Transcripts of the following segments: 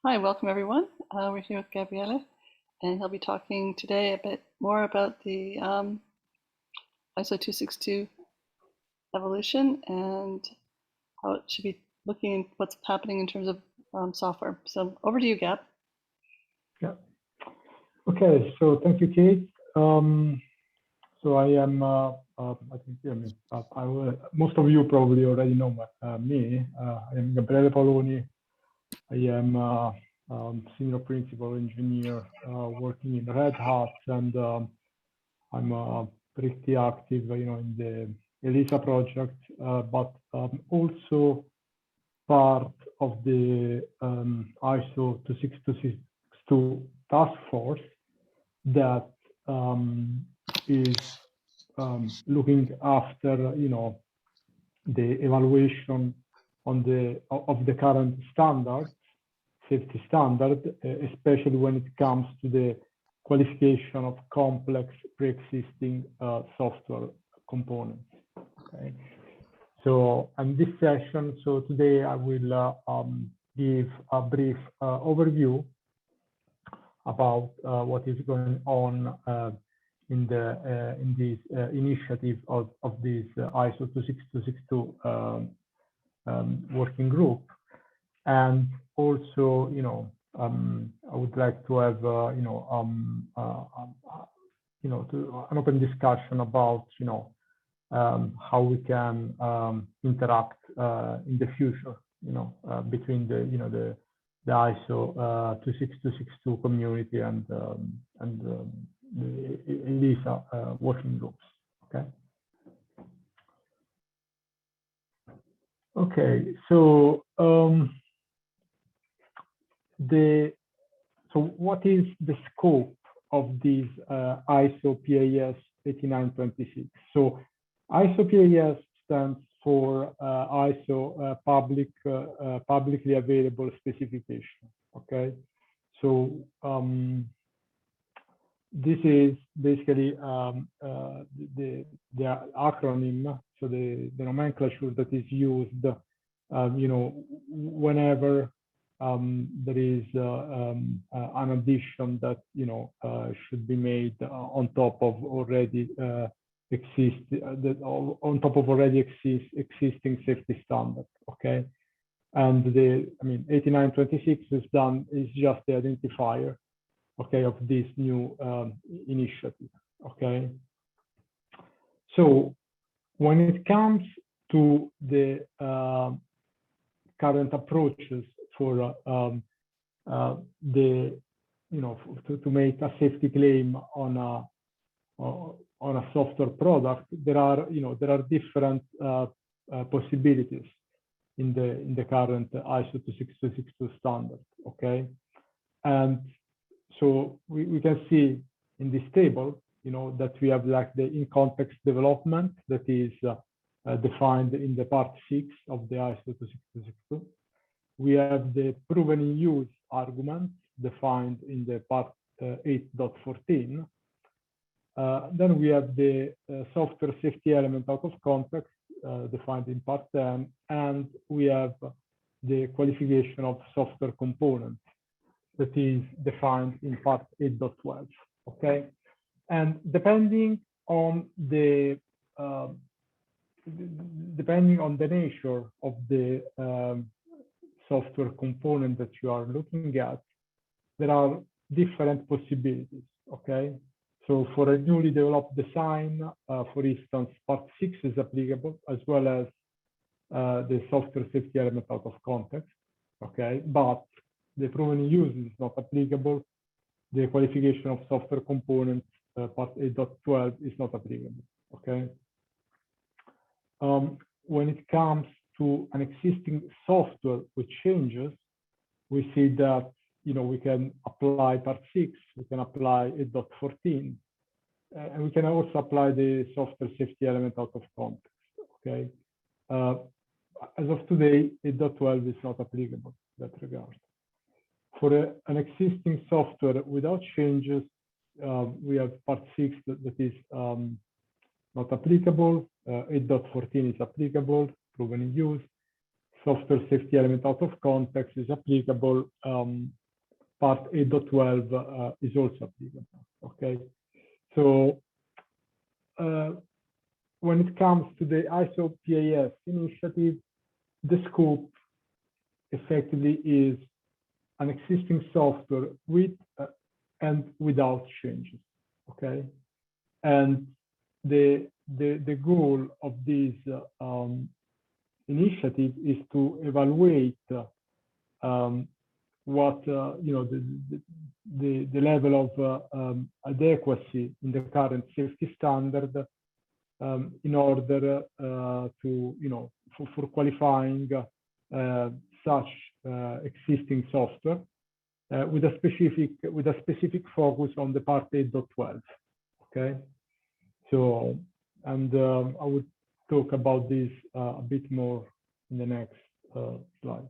Hi, welcome everyone. We're here with Gabriele, and he'll be talking today a bit more about the ISO262 evolution and how it should be looking at what's happening in terms of software. So over to you, Gab. Yeah. Okay. So thank you, Kate. So I am. I think most of you probably already know me. I am Gabriele Paoloni. I am senior principal engineer working in Red Hat, and I'm pretty active, in the ELISA project, but also part of the ISO26262 task force that is looking after, the evaluation of the current standard, safety standard, especially when it comes to the qualification of complex pre-existing software components. Okay. So, in this session, so today I will give a brief overview about what is going on in this initiative of this ISO 26262 working group, and also, I would like to have an open discussion about how we can interact in the future, between the ISO 26262 community and the ELISA working groups. Okay. Okay. So what is the scope of this ISO PAS 8926? So ISO PAS stands for ISO publicly available specification. Okay, so this is basically the acronym, so the nomenclature that is used, whenever there is an addition that should be made on top of already existing safety standard. Okay, and the 8926 is just the identifier, okay, of this new initiative. Okay, so when it comes to the current approaches for to make a safety claim on a software product, there are different possibilities in the current ISO 26262 standard. Okay, and so we can see in this table, that we have like the in-context development that is defined in the part 6 of the ISO 26262. We have the proven in use argument defined in the part 8.14. Then we have the software safety element out of context defined in part 10, and we have the qualification of software components that is defined in part 8.12. Okay, and depending on the nature of the software component that you are looking at, there are different possibilities. Okay, so for a newly developed design, for instance, part 6 is applicable, as well as the software safety element out of context. Okay, but the proven in use is not applicable. The qualification of software components, part 8.12, is not applicable. Okay. When it comes to an existing software with changes, we see that we can apply part 6, we can apply 8.14, and we can also apply the software safety element out of context. Okay. As of today, 8.12 is not applicable in that regard. For an existing software without changes, we have part 6 that is not applicable. 8.14 is applicable, proven in use. software safety element out of context is applicable, part 8.12 is also applicable. Okay, so when it comes to the ISO PAS initiative, the scope effectively is an existing software with and without changes. Okay, and the goal of this initiative is to evaluate what the level of adequacy in the current safety standard in order to for qualifying such existing software with a specific focus on the part 8.12. Okay, so and I would talk about this a bit more in the next slide.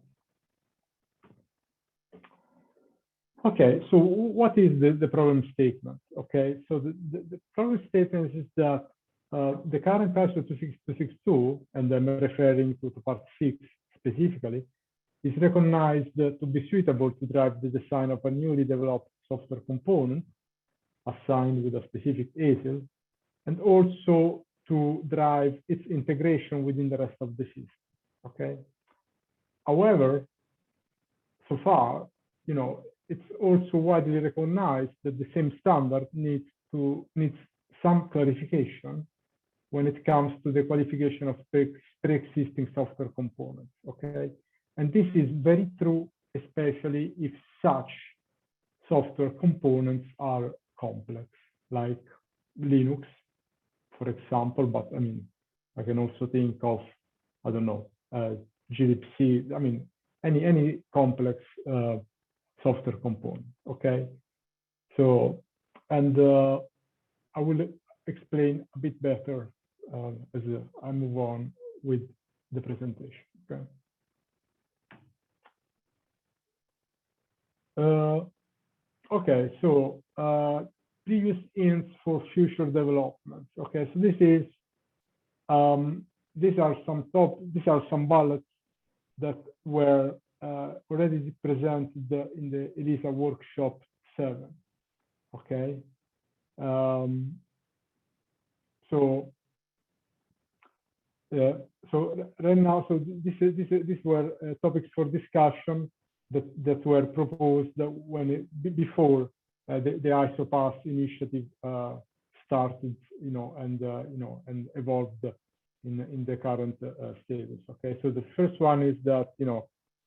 Okay, so what is the problem statement? Okay, so the problem statement is that the current ISO 26262, and I'm referring to part 6 specifically, is recognized to be suitable to drive the design of a newly developed software component assigned with a specific ASIL, and also to drive its integration within the rest of the system. Okay. However, so far, it's also widely recognized that the same standard needs some clarification when it comes to the qualification of pre-existing software components. Okay, and this is very true, especially if such software components are complex, like Linux, for example. But I mean, I can also think of, I don't know, glibc. I mean, any complex software component. Okay, so and I will explain a bit better as I move on with the presentation. Okay. Okay, so previous hints for future developments. Okay, so these are some bullets that were already presented in the ELISA Workshop 7. Okay, so right now, so these were topics for discussion that were proposed before the ISO PAS initiative started, and evolved in the current status. Okay, so the first one is that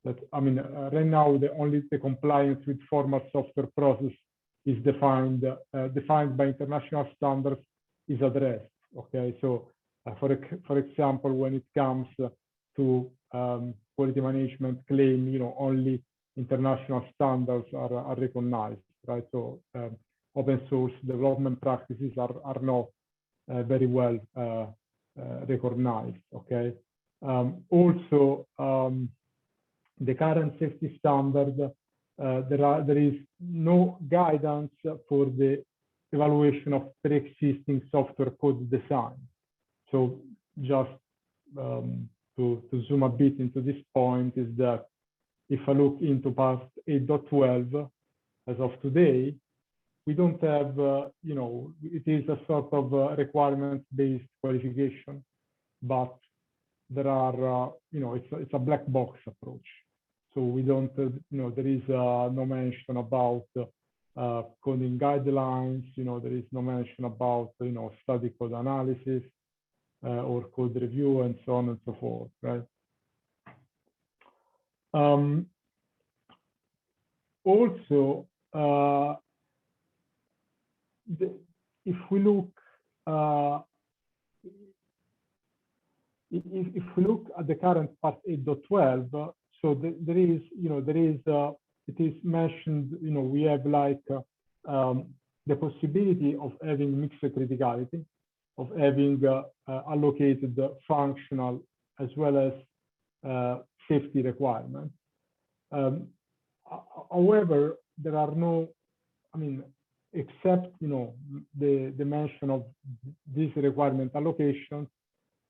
right now only the compliance with formal software process is defined by international standards is addressed. Okay, so for example, when it comes to quality management claim, only international standards are recognized, right? So open source development practices are not very well recognized. Okay, also the current safety standard, there is no guidance for the evaluation of pre-existing software code design. So just to zoom a bit into this point is that if I look into part 8.12 as of today, we don't have, it is a sort of requirement-based qualification, but there are, it's a black box approach. So we don't, there is no mention about coding guidelines, there is no mention about, study code analysis or code review and so on and so forth, right? Also, if we look at the current part 8.12, so there is, it is mentioned, we have like the possibility of having mixed criticality, of having allocated functional as well as safety requirements. However, there are no, except the mention of these requirement allocations.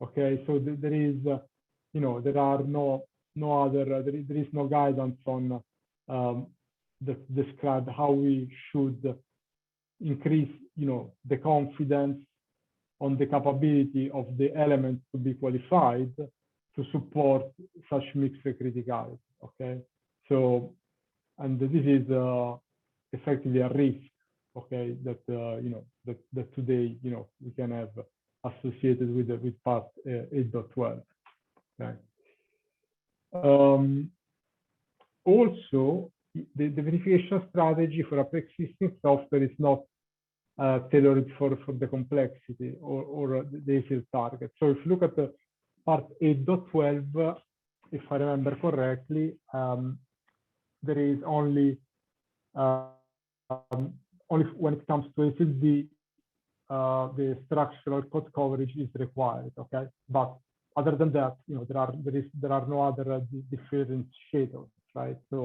Okay, so there is, there are no no other, there is no guidance on that describe how we should increase, the confidence on the capability of the elements to be qualified to support such mixed criticality. Okay, so, and this is effectively a risk, okay, that that today we can have associated with part 8.12. Okay. Also, the verification strategy for a pre-existing software is not tailored for the complexity or the ASIL target. So if you look at the part 8.12, if I remember correctly, there is only when it comes to ASIL, the structural code coverage is required. Okay, but other than that, there are no other differentiators, right? So,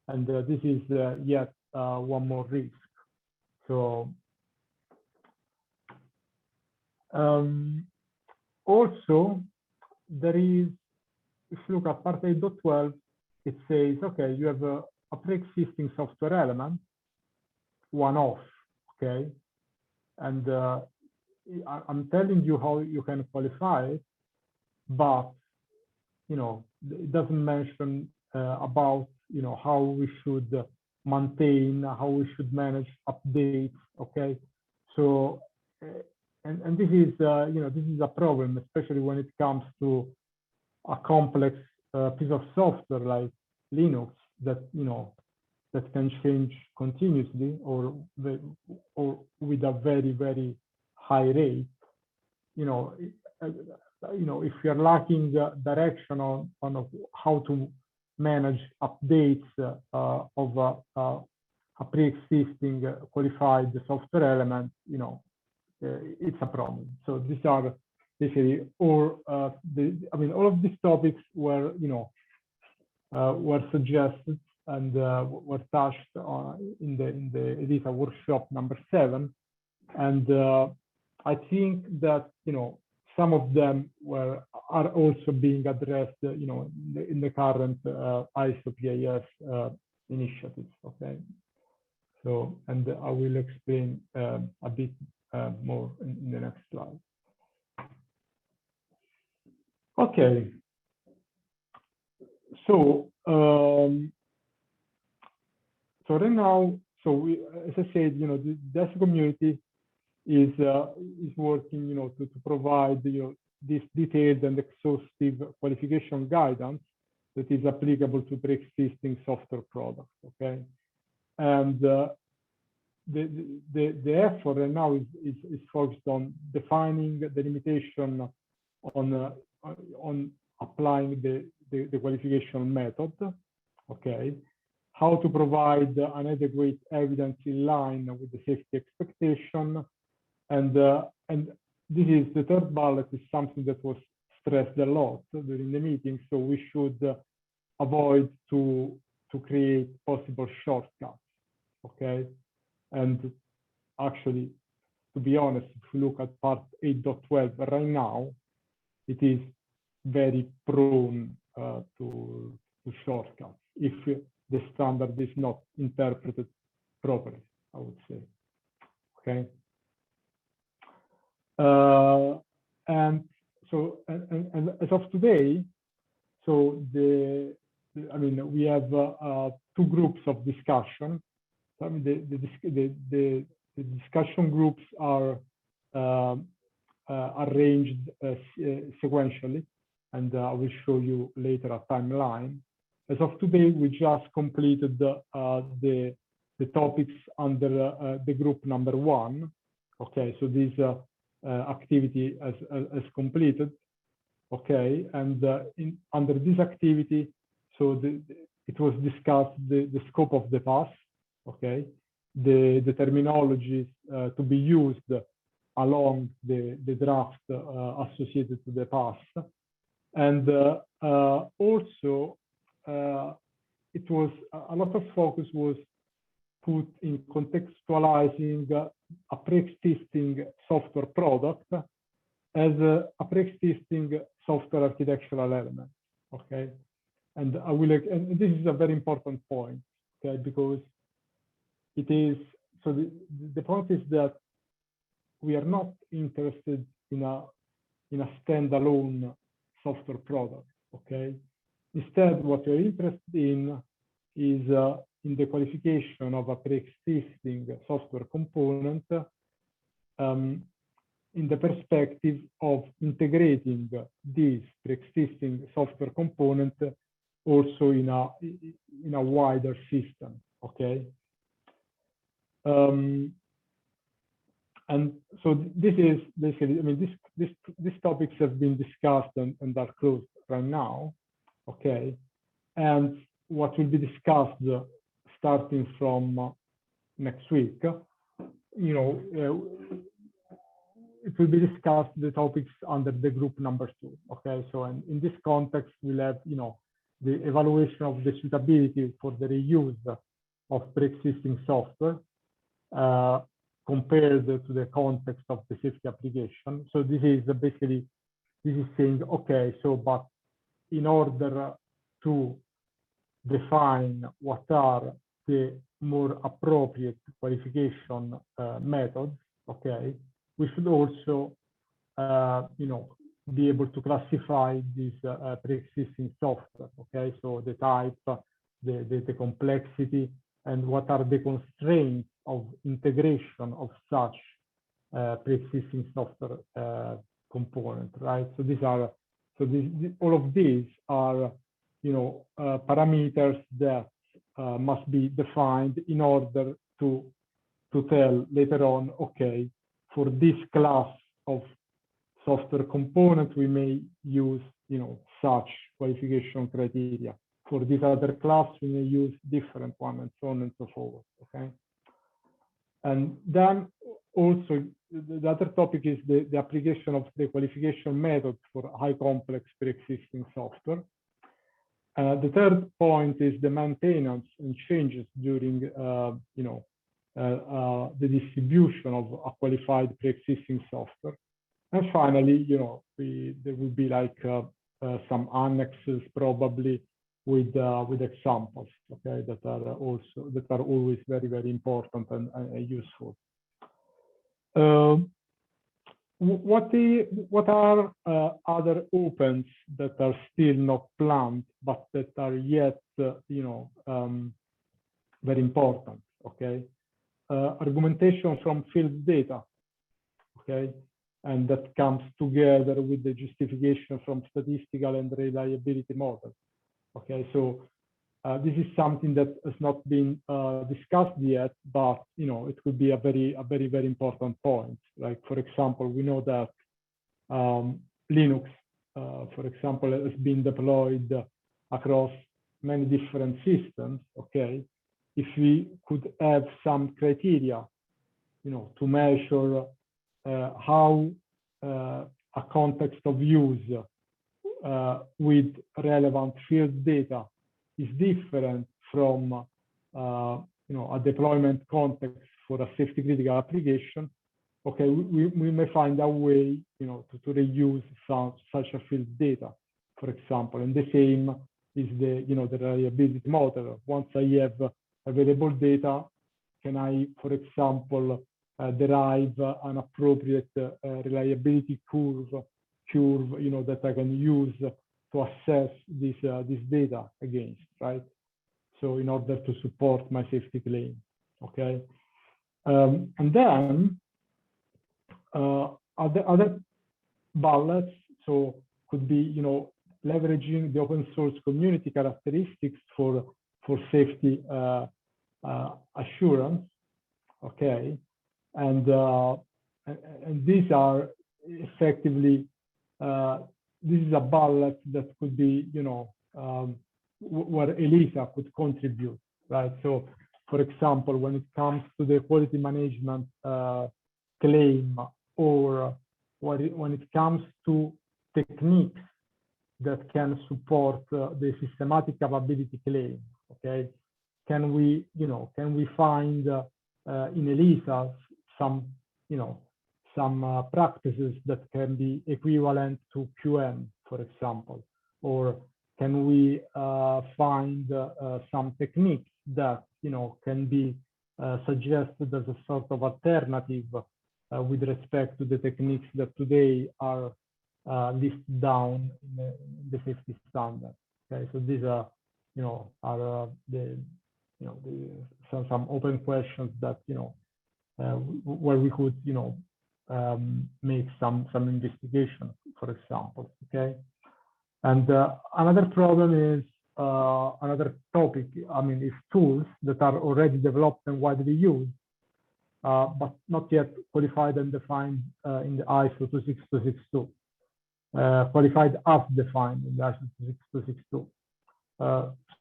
and this is yet one more risk. So also, there is, if you look at part 8.12, it says, okay, you have a pre-existing software element, one-off, okay? And I'm telling you how you can qualify it, but, it doesn't mention about, how we should maintain, how we should manage updates, okay? So, and this is, this is a problem, especially when it comes to a complex piece of software like Linux that, that can change continuously or with a very, very high rate. If you're lacking direction on how to manage updates of a pre-existing qualified software element, it's a problem. So these are basically, or all of these topics were, were suggested and were touched on in the ELISA workshop number 7, and I think that some of them are also being addressed, in the current ISO PAS initiatives. Okay, so and I will explain a bit more in the next slide. Okay, so so right now, so we, as I said, the ISO community is working, to provide this detailed and exhaustive qualification guidance that is applicable to pre-existing software products. Okay, and the effort right now is focused on defining the limitation on applying the qualification method. Okay, how to provide an adequate evidence in line with the safety expectation, and this is the third bullet, is something that was stressed a lot during the meeting. So we should avoid to create possible shortcuts. Okay, and actually, to be honest, if you look at part 8.12 right now, it is very prone to shortcuts if the standard is not interpreted properly, I would say. Okay. And so, and as of today, so we have 2 groups of discussion. So, the discussion groups are arranged sequentially, and I will show you later a timeline. As of today, we just completed the topics under the group number 1. Okay, so this activity is completed. Okay, and under this activity, so it was discussed the scope of the pass. Okay, the terminologies to be used along the draft associated to the pass, and also it was a lot of focus was put in contextualizing a pre-existing software product as a pre-existing software architectural element. Okay, And I will, and this is a very important point, okay, because it is, so the point is that we are not interested in a standalone software product, okay? Instead, what we're interested in is in the qualification of a pre-existing software component in the perspective of integrating this pre-existing software component also in a wider system, okay? And so this is basically, I mean, these topics have been discussed and are closed right now, okay? And what will be discussed starting from next week, you know, it will be discussed the topics under the group number 2, okay? So in this context, we'll have, you know, the evaluation of the suitability for the reuse of pre-existing software compared to the context of the safety application. So this is basically, this is saying, okay, so, but in order to define what are the more appropriate qualification methods, okay, we should also, you know, be able to classify this pre-existing software, okay? So the type, the complexity, and what are the constraints of integration of such pre-existing software component, right? So these are, so all of these are, you know, parameters that must be defined in order to tell later on, okay, for this class of software component, we may use, you know, such qualification criteria. For this other class, we may use different one, and so on and so forth, okay? And then also, the other topic is the application of the qualification methods for high complex pre-existing software. The third point is the maintenance and changes during, you know, the distribution of a qualified pre-existing software. And finally, you know, there will be like some annexes probably with examples, okay, that are always very, very important and useful. What are other opens that are still not planned, but that are yet, you know, very important, okay? Argumentation from field data, okay? And that comes together with the justification from statistical and reliability models, okay? So this is something that has not been discussed yet, but, you know, it could be a very, very important point. Like, for example, we know that Linux, for example, has been deployed across many different systems, okay? If we could have some criteria, you know, to measure how a context of use with relevant field data is different from you know, a deployment context for a safety critical application, okay, we may find a way, you know, to reuse such a field data, for example. And the same is the, you know, the reliability model. Once I have available data, can I, for example, derive an appropriate reliability curve, you know, that I can use to assess this data against, right? So in order to support my safety claim, okay? And then other ballots, so could be, you know, leveraging the open source community characteristics for safety assurance, okay? And these are effectively, this is a ballot that could be, you know, where ELISA could contribute, right? So, for example, when it comes to the quality management claim, or when it comes to techniques that can support the systematic capability claim, okay? Can we, you know, can we find in ELISA some, you know, some practices that can be equivalent to QM, for example, or can we find some techniques that can be suggested as a sort of alternative with respect to the techniques that today are listed down in the safety standard. Okay, so these are some open questions that where we could make some investigation, for example. Okay, and another problem is another topic. I mean, is tools that are already developed and widely used, but not yet qualified and defined in the ISO 26262. Qualified as defined in the ISO 26262.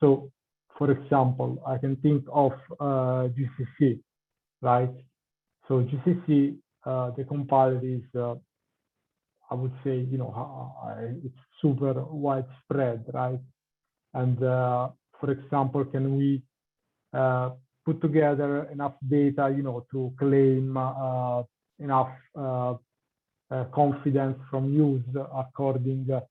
So, for example, I can think of GCC, right? So GCC, the compiler is, I would say, it's super widespread, right? And for example, can we put together enough data, to claim enough confidence from use according to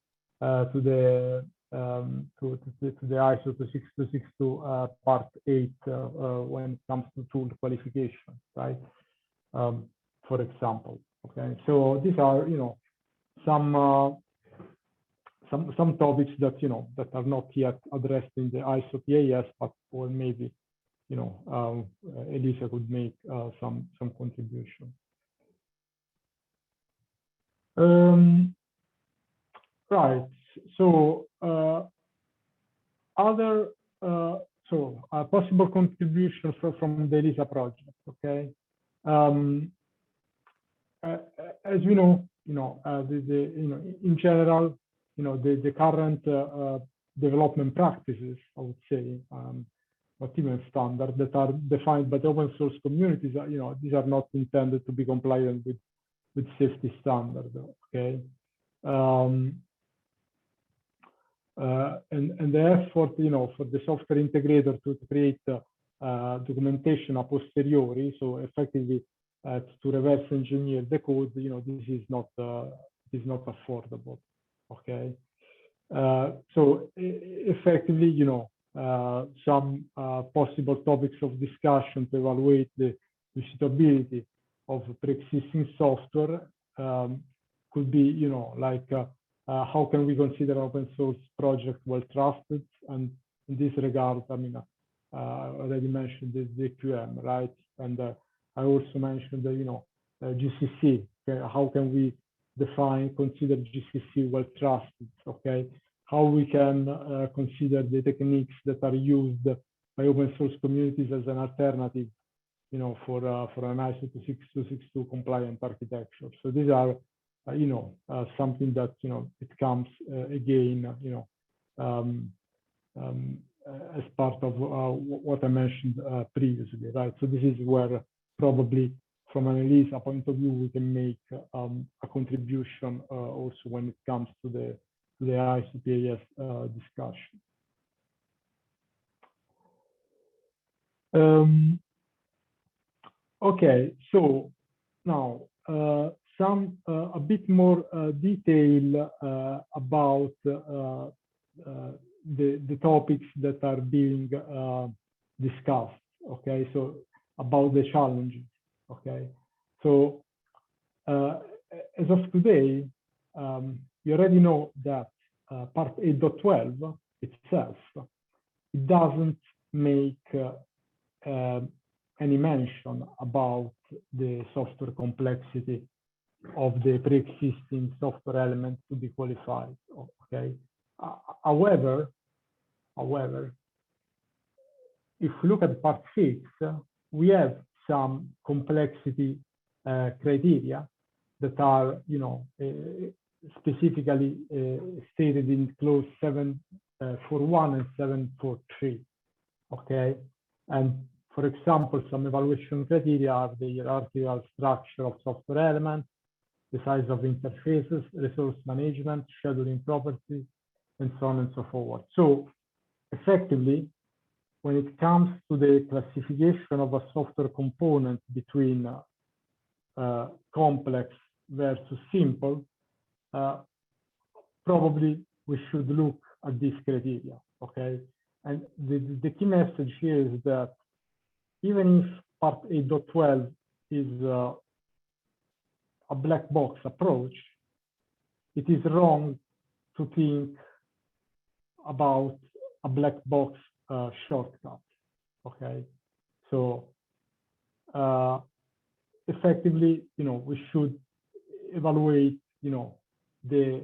the ISO 26262 part 8 when it comes to tool qualification, right? For example, okay. So these are some topics that that are not yet addressed in the ISO PAS, but or maybe ELISA could make some contribution. Right. So other possible contributions from the ELISA project. Okay. As we know, in general, the current development practices, I would say, not even standard, that are defined by the open source communities, these are not intended to be compliant with safety standards. Okay. And the effort, for the software integrator to create documentation a posteriori, so effectively to reverse engineer the code, this is not affordable. Okay, so effectively, some possible topics of discussion to evaluate the suitability of pre-existing software could be, like how can we consider open source project well trusted? And in this regard, I mean, I already mentioned the QM, right? And I also mentioned the GCC. Okay? How can we consider GCC well trusted? Okay, how we can consider the techniques that are used by open source communities as an alternative, for an ISO 26262 compliant architecture. So these are something that it comes again, as part of what I mentioned previously, right? So this is where probably from an ELISA point of view we can make a contribution also when it comes to the ISO PAS discussion. Okay, so now a bit more detail about the topics that are being discussed. Okay, so about the challenges. Okay, so as of today, you already know that part 8.12 itself, it doesn't make any mention about the software complexity of the pre-existing software element to be qualified. Okay. However, if we look at part 6, we have some complexity criteria that are, specifically stated in clause 741 and 743. Okay, and for example, some evaluation criteria are the hierarchical structure of software elements, the size of interfaces, resource management, scheduling properties, and so on and so forth. So effectively, when it comes to the classification of a software component between complex versus simple, probably we should look at these criteria, okay? And the key message here is that even if part 8.12 is a black box approach, it is wrong to think about a black box shortcut, okay? So effectively, we should evaluate, the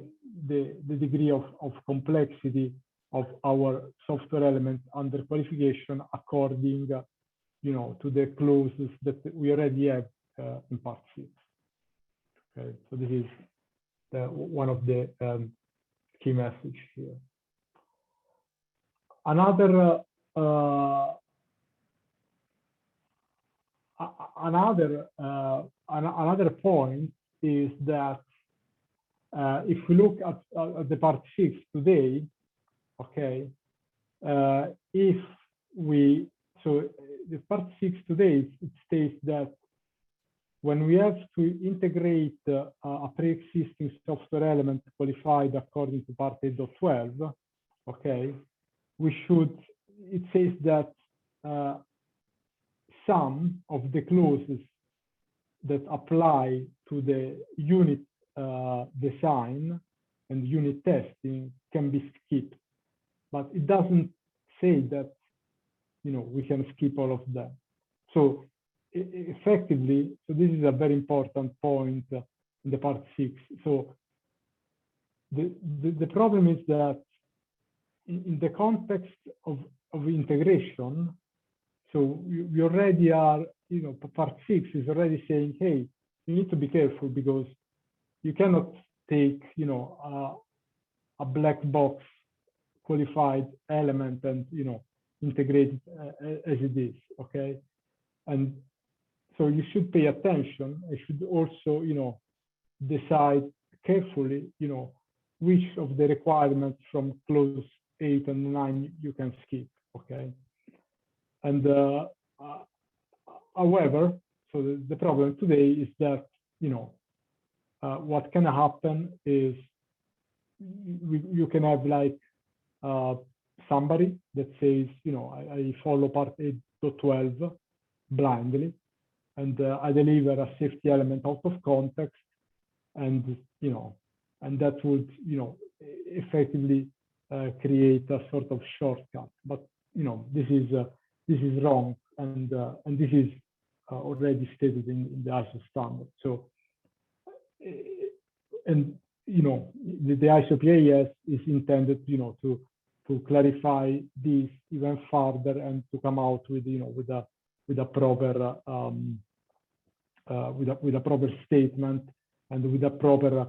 degree of complexity of our software elements under qualification according, to the clauses that we already have in part 6. Okay, so this is one of the key messages here. Another point is that if we look at the part 6 today, okay, if we, so the part 6 today, it states that when we have to integrate a pre-existing software element qualified according to part 8.12, okay, we should, it says that some of the clauses that apply to the unit design and unit testing can be skipped, but it doesn't say that, we can skip all of them. So effectively, so this is a very important point in the part 6. So the problem is that in the context of integration, so we already are, part 6 is already saying, hey, you need to be careful because you cannot take, a black box qualified element and, integrate it as it is, okay? And so you should pay attention. You should also, decide carefully, which of the requirements from clause 8 and 9 you can skip, okay? And however, so the problem today is that, what can happen is you can have like somebody that says, I follow part 8.12 blindly, and I deliver a safety element out of context, and and that would effectively create a sort of shortcut. But this is wrong, and this is already stated in the ISO standard. So and the ISO PAS is intended to clarify this even further and to come out with with a proper with a proper statement and with a proper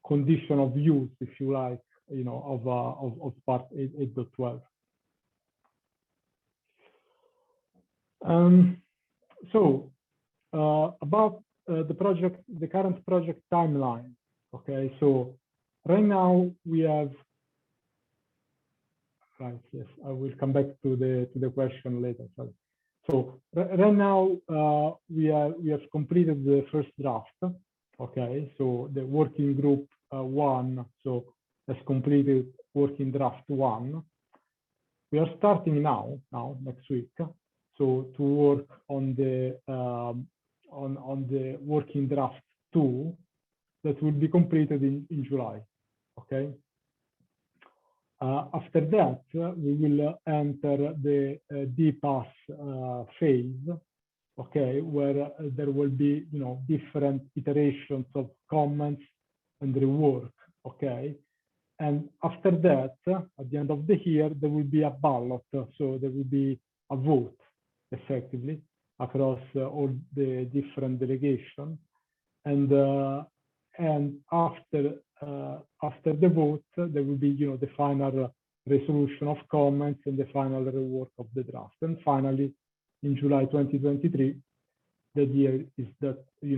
condition of use, if you like, of part 8.12. So about the current project timeline. Okay, so right now we have. Right. Yes, I will come back to the question later. Sorry. So right now we have completed the first draft. Okay, so the working group 1 has completed working draft 1. We are starting now next week. So to work on the working draft 2 that will be completed in July. Okay. After that, we will enter the DPAS phase, okay, where there will be different iterations of comments and rework, okay. And after that, at the end of the year, there will be a ballot, so there will be a vote, effectively, across all the different delegations, and after the vote, there will be the final resolution of comments and the final rework of the draft. And finally, in July 2023, the idea is that we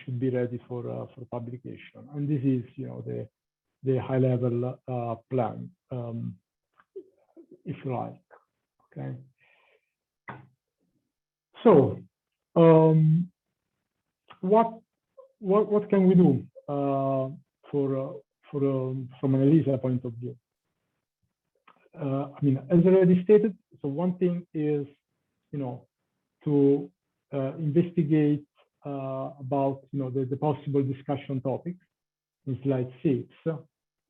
should be ready for publication. And this is the high level plan, if you like. Okay. So what can we do from an ELISA point of view? I mean, as already stated, so one thing is, to investigate about, the possible discussion topics in slide 6,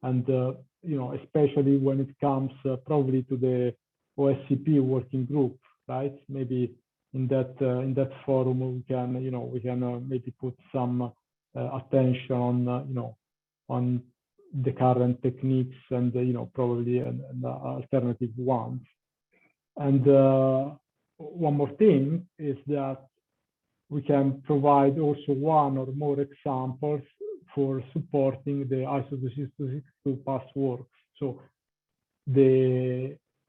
and especially when it comes probably to the OSCP working group, right? Maybe in that forum we can maybe put some attention on on the current techniques and probably an alternative ones. And one more thing is that we can provide also one or more examples for supporting the ISO26262 pass works. So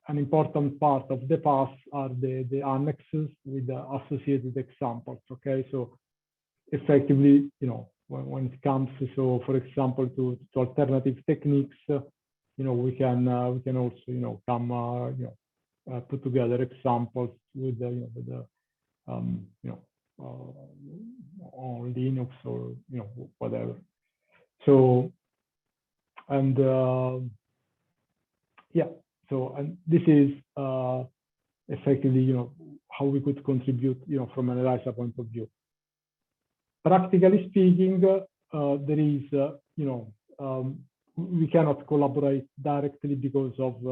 an important part of the pass are the annexes with the associated examples. Okay, so effectively, when it comes to, so for example, to alternative techniques, we can also come put together examples with on Linux or whatever. So and yeah, so and this is effectively how we could contribute from an ELISA point of view. Practically speaking, there is we cannot collaborate directly because of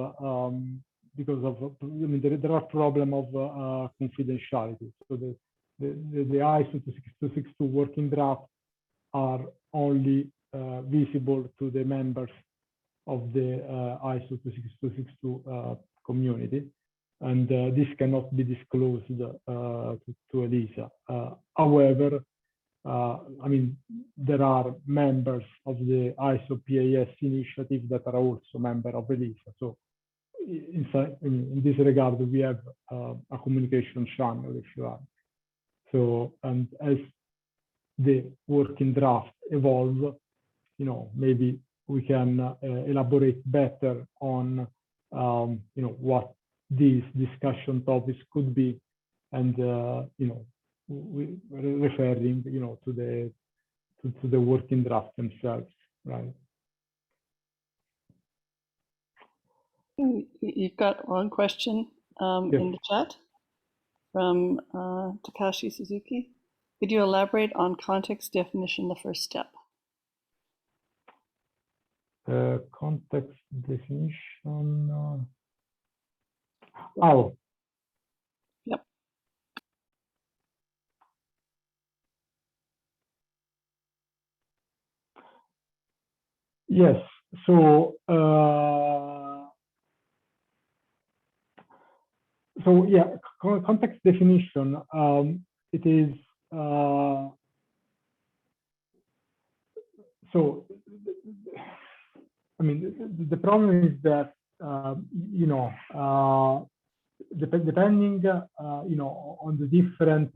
there are problems of confidentiality. So the ISO26262 working drafts are only visible to the members of the ISO26262 community, and this cannot be disclosed to ELISA. However, I mean, there are members of the ISO PAS initiative that are also members of ELISA. So in this regard, we have a communication channel, if you like. So, and as the working draft evolve, maybe we can elaborate better on, what these discussion topics could be, and we referring, to the working draft themselves, right? You've got one question Yes. in the chat from Takashi Suzuki. Could you elaborate on context definition, the first step? Context definition. Oh. Yep. Yes. So. So yeah, context definition. It is. So. I mean, the problem is that depending on the different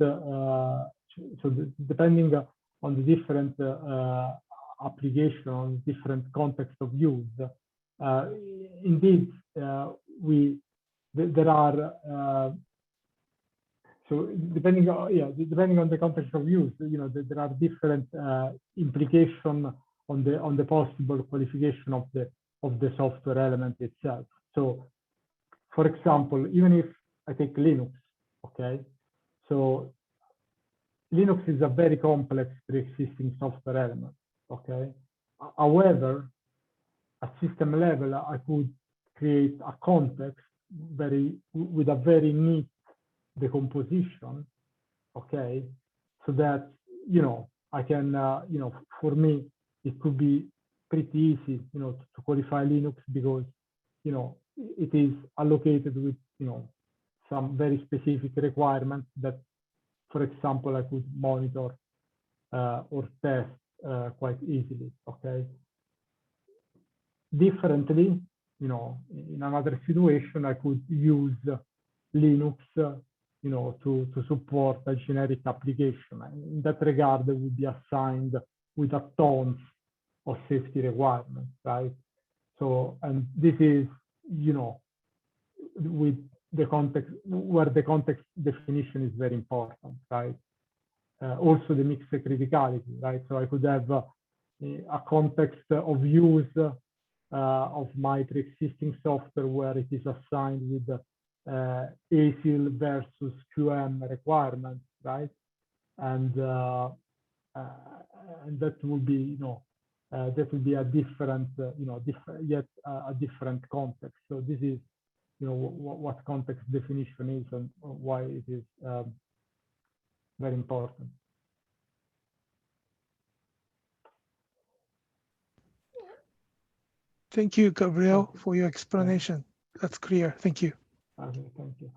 depending on the different application, different context of use, indeed there are so depending on the context of use, there are different implications on the possible qualification of the software element itself. So, for example, even if I take Linux, okay, so Linux is a very complex pre-existing software element, okay. However, at system level, I could create a context with a very neat decomposition, okay, so that I can for me it could be pretty easy to qualify Linux, because it is allocated with some very specific requirements that, for example, I could monitor or test quite easily, okay. Differently, in another situation, I could use Linux to support a generic application. In that regard, they would be assigned with a tons of safety requirements, right? So, and this is, with the context, where the context definition is very important, right? Also the mixed criticality, right? So I could have a context of use of my pre-existing software where it is assigned with the ASIL versus QM requirements, right? And that will be, that will be a different, yet a different context. So this is, what context definition is and why it is very important. Thank you, Gabriel, for your explanation. That's clear. Thank you. Okay, thank you.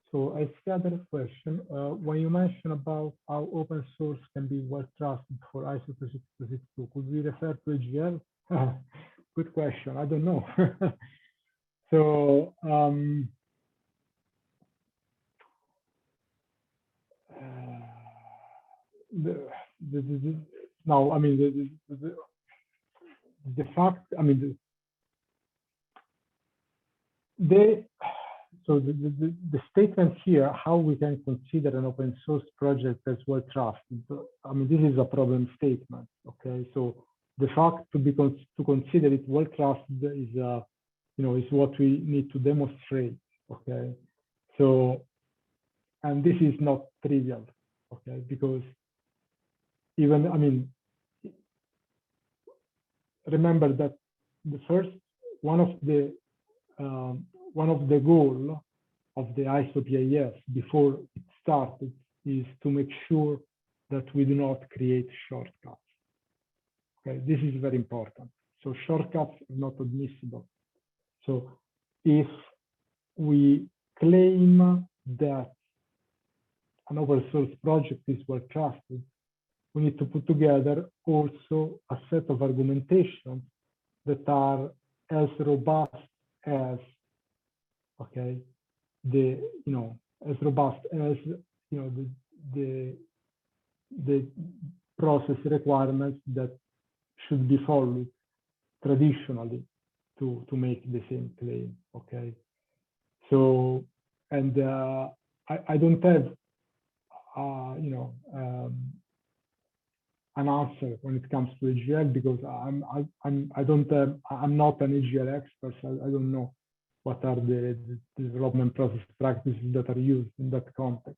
So I see another question. When you mention about how open source can be well trusted for ISO26262, could we refer to AGL? Good question. I don't know. So now, I mean, the fact, I mean, so the statement here, how we can consider an open source project as well trusted. I mean, this is a problem statement. Okay, so the fact to consider it well trusted is, is what we need to demonstrate. Okay, so, and this is not trivial. Okay, because even, I mean, remember that the first one of the goal of the ISO PAS before it started is to make sure that we do not create shortcuts. Okay, this is very important. So shortcuts are not admissible. So if we claim that an open source project is well trusted, we need to put together also a set of argumentations that are as robust as, okay, as robust as, the process requirements that should be followed traditionally to make the same claim. Okay, so, and I don't have, an answer when it comes to AGL because I'm not an AGL expert. So I don't know what are the development process practices that are used in that context.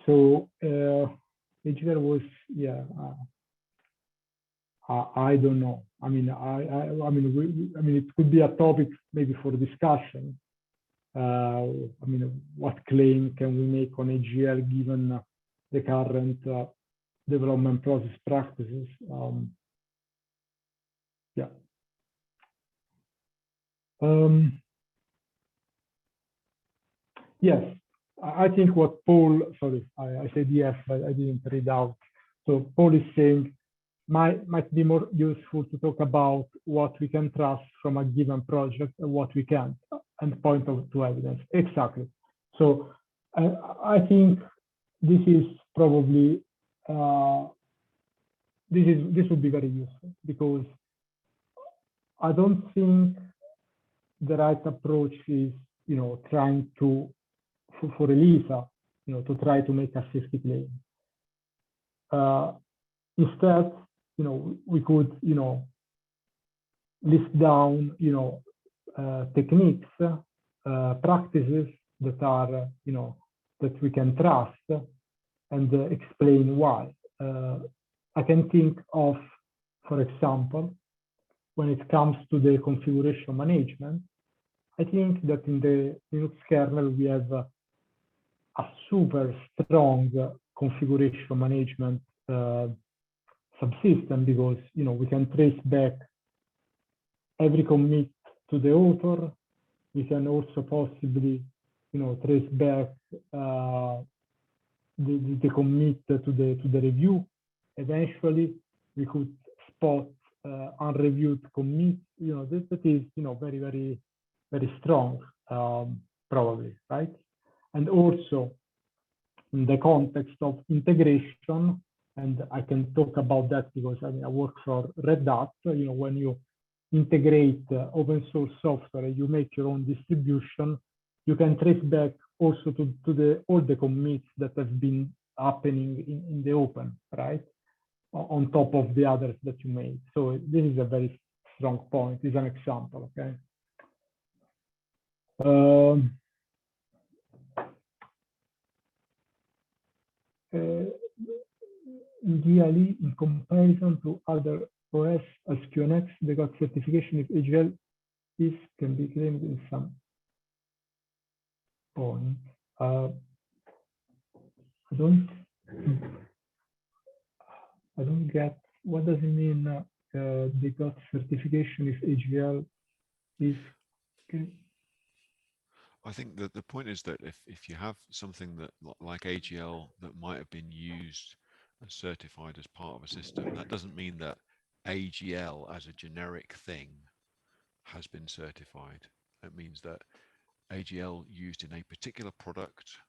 So AGL was, yeah. I don't know. I mean, I mean, it could be a topic maybe for discussion. I mean, what claim can we make on AGL given the current development process practices? Yeah. Yes, I think what Paul, sorry, I said yes, but I didn't read out. So Paul is saying might be more useful to talk about what we can trust from a given project and what we can't, and point to evidence. Exactly. So I think this is probably this would be very useful because I don't think the right approach is trying to for ELISA to try to make a safety claim. Instead, we could list down techniques, practices that are that we can trust and explain why. I can think of, for example, when it comes to the configuration management, I think that in the Linux kernel we have a super strong configuration management subsystem because we can trace back every commit to the author. We can also possibly trace back the commit to the review. Eventually, we could spot unreviewed commits. That is very, very, very strong, probably, right? And also in the context of integration, and I can talk about that because I work for Red Hat. When you integrate open source software, you make your own distribution. You can trace back also to all the commits that have been happening in the open, right? on top of the others that you made. So this is a very strong point. It's an example, okay? Ideally, in comparison to other OS as QNX, they got certification if AGL is can be claimed in some point. I don't get what does it mean. They got certification if AGL is. Okay. I think that the point is that if you have something that like AGL that might have been used and certified as part of a system, that doesn't mean that AGL as a generic thing has been certified. It means that AGL used in a particular product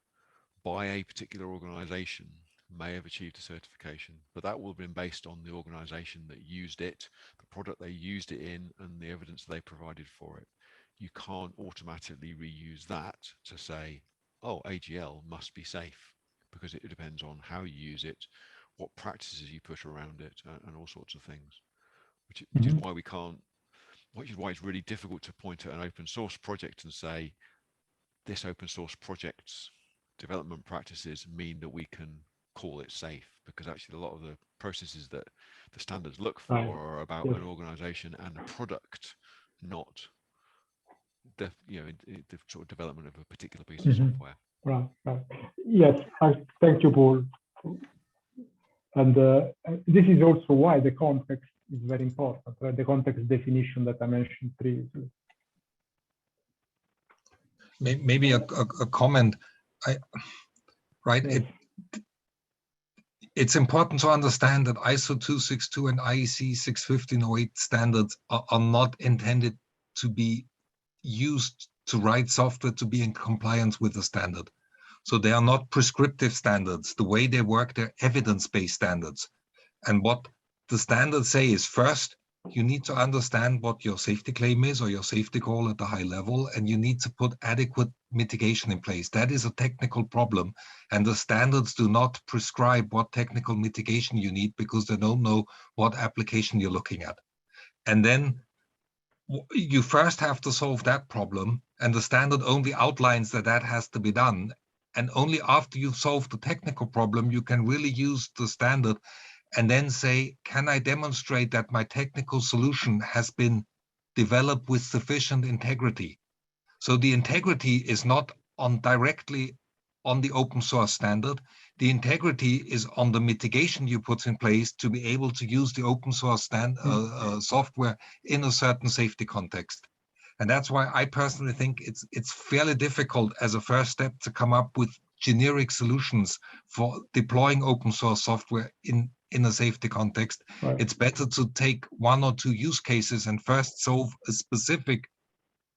by a particular organization may have achieved a certification, but that will have been based on the organization that used it, the product they used it in, and the evidence they provided for it. You can't automatically reuse that to say, oh, AGL must be safe, because it depends on how you use it, what practices you put around it, and all sorts of things, which is why we can't, which is why it's really difficult to point at an open source project and say, this open source project's development practices mean that we can call it safe, because actually a lot of the processes that the standards look for are about an organization and a product, not the the sort of development of a particular piece of software. Right. Yes, thank you, Paul. And this is also why the context is very important, right? The context definition that I mentioned previously. Maybe a comment. Yes. It's important to understand that ISO262 and IEC 61508 standards are not intended to be used to write software to be in compliance with the standard. So they are not prescriptive standards. The way they work, they're evidence-based standards. And what the standards say is, first, you need to understand what your safety claim is or your safety goal at the high level, and you need to put adequate mitigation in place. That is a technical problem, and the standards do not prescribe what technical mitigation you need because they don't know what application you're looking at. And then you first have to solve that problem, and the standard only outlines that that has to be done. And only after you've solved the technical problem, you can really use the standard and then say, can I demonstrate that my technical solution has been developed with sufficient integrity? So the integrity is not directly on the open source standard. The integrity is on the mitigation you put in place to be able to use the open source software in a certain safety context. And that's why I personally think it's fairly difficult as a first step to come up with generic solutions for deploying open source software in a safety context. Right. It's better to take one or two use cases and first solve a specific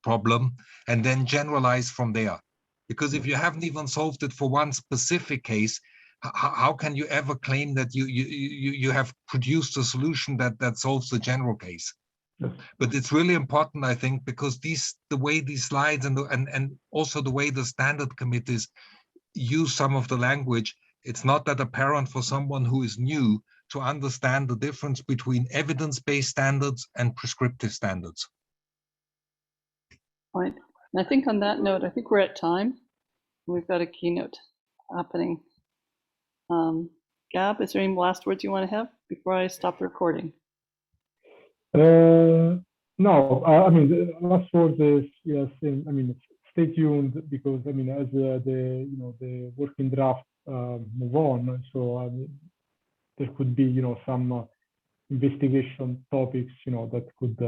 problem and then generalize from there. Because if you haven't even solved it for one specific case, how can you ever claim that you have produced a solution that solves the general case? Yes. But it's really important, I think, because the way these slides and also the way the standard committees use some of the language, it's not that apparent for someone who is new to understand the difference between evidence-based standards and prescriptive standards. Right. And I think on that note, I think we're at time. We've got a keynote happening. Gab, is there any last words you want to have before I stop the recording? No, I mean, the last word is, yes, I mean, stay tuned, because, I mean, as the working draft move on, so there could be, some investigation topics, that could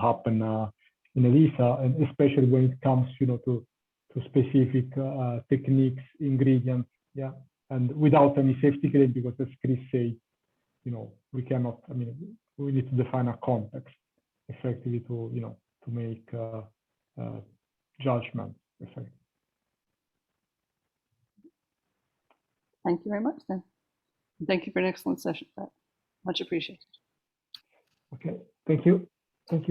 happen in ELISA, and especially when it comes, to specific techniques, ingredients, yeah, and without any safety claim, because as Chris said, we cannot, I mean, we need to define a context effectively to, to make judgment effectively. Thank you very much then. Thank you for an excellent session, Pat. Much appreciated. Okay, thank you. Thank you.